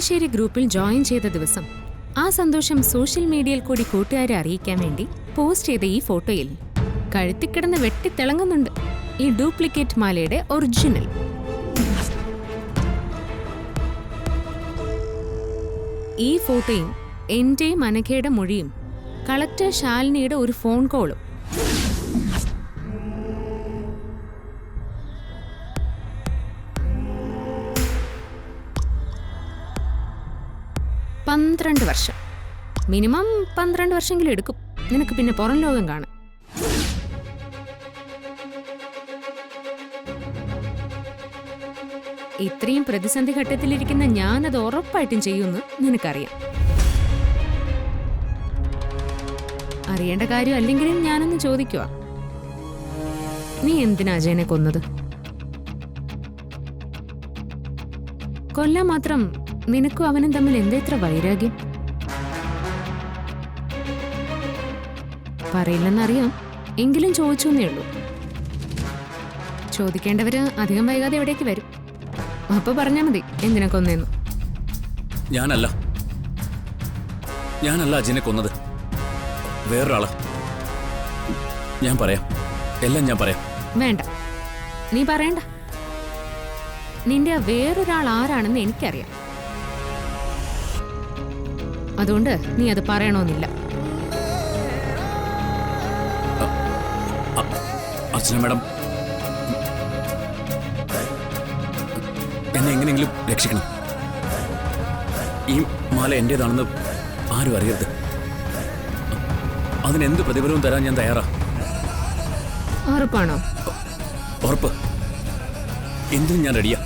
താമരശ്ശേരി ഗ്രൂപ്പിൽ ജോയിൻ ചെയ്ത ദിവസം ആ സന്തോഷം സോഷ്യൽ മീഡിയയിൽ കൂടി കൂട്ടുകാരെ അറിയിക്കാൻ വേണ്ടി പോസ്റ്റ് ചെയ്ത ഈ ഫോട്ടോയിൽ കഴുത്തിക്കിടന്ന് വെട്ടിത്തിളങ്ങുന്നുണ്ട് ഈ ഡ്യൂപ്ലിക്കേറ്റ് മാലയുടെ ഒറിജിനൽ. ഈ ഫോട്ടോയും എന്റെയും അനഘയുടെ മൊഴിയും കളക്ടർ ശാലിനിയുടെ ഒരു ഫോൺ കോളും. പന്ത്രണ്ട് വർഷം മിനിമം 12 വർഷമെങ്കിലും എടുക്കും നിനക്ക് പിന്നെ പുറം ലോകം കാണാൻ. ഇത്രയും പ്രതിസന്ധി ഘട്ടത്തിലിരിക്കുന്ന ഞാനത് ഉറപ്പായിട്ടും ചെയ്യുമെന്ന് നിനക്കറിയാം. അറിയേണ്ട കാര്യം അല്ലെങ്കിലും ഞാനൊന്ന് ചോദിക്കുക, നീ എന്തിനാ അജയനെ കൊന്നത്? കൊല്ലാൻ മാത്രം നിനക്കും അവനും തമ്മിൽ എന്തെത്ര വൈരാഗ്യം? പറയില്ലെന്നറിയാം, എങ്കിലും ചോദിച്ചു എന്നേ ഉള്ളൂ. ചോദിക്കേണ്ടവര് അധികം വൈകാതെ എവിടേക്ക് വരും. അപ്പൊ പറഞ്ഞാ മതി എന്തിനാ കൊന്നേന്ന്. ഞാനല്ല അജയനെ കൊന്നത്, വേറൊരാളാ. ഞാൻ പറയാം, എല്ലാം ഞാൻ പറയാം. വേണ്ട, നീ പറയണ്ട. നിന്റെ വേറൊരാൾ ആരാണെന്ന് എനിക്കറിയാം. അതുകൊണ്ട് നീ അത് പറയണമെന്നില്ല. അർച്ചന മാഡം, എന്നെ എങ്ങനെയെങ്കിലും രക്ഷിക്കണം. ഈ മാല എന്റേതാണെന്ന് ആരും അറിയരുത്. അതിനെന്ത് പ്രതിഫലവും തരാൻ ഞാൻ തയ്യാറാ. ഉറപ്പാണോ? ഉറപ്പ്. എന്തിനും ഞാൻ റെഡിയാ.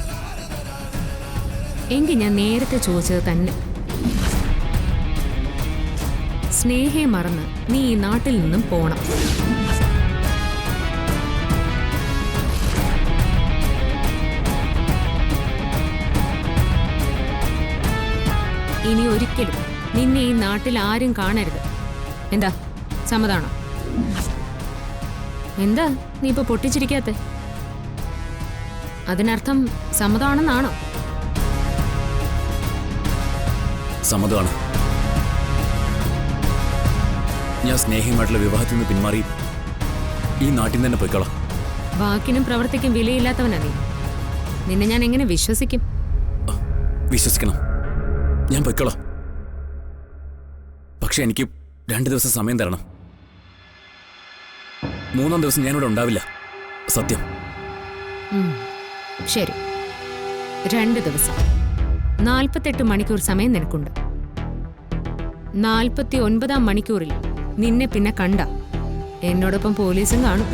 എങ്കിൽ ഞാൻ നേരത്തെ ചോദിച്ചത് തന്നെ. സ്നേഹയെ മറന്ന് നീ ഈ നാട്ടിൽ നിന്നും പോണം. ഇനി ഒരിക്കലും നിന്നെ ഈ നാട്ടിൽ ആരും കാണരുത്. എന്താ, സമ്മതാണോ? എന്താ നീ ഇപ്പൊ പൊട്ടിച്ചിരിക്കാത്ത? അതിനർത്ഥം സമ്മതമാണെന്നാണോ? സമ്മതമാണ്. ഞാൻ സ്നേഹമായിട്ടുള്ള വിവാഹത്തിൽ നിന്ന് പിന്മാറി ഈ നാട്ടിൽ തന്നെ പോയിക്കോളാം. വാക്കിനും പ്രവർത്തിക്കും വിലയില്ലാത്തവനാ നീ. നിന്നെ ഞാൻ എങ്ങനെ വിശ്വസിക്കും? വിശ്വസിക്കണം, ഞാൻ പോയിക്കോളാം. പക്ഷെ എനിക്ക് 2 ദിവസം സമയം തരണം. 3-ാം ദിവസം ഞാനിവിടെ ഉണ്ടാവില്ല. സത്യം. ശരി, 2 ദിവസം 48 മണിക്കൂർ സമയം നിനക്കുണ്ട്. 49-ാം മണിക്കൂറിൽ നിന്നെ പിന്നെ കണ്ട എന്നോടൊപ്പം പോലീസും കാണും.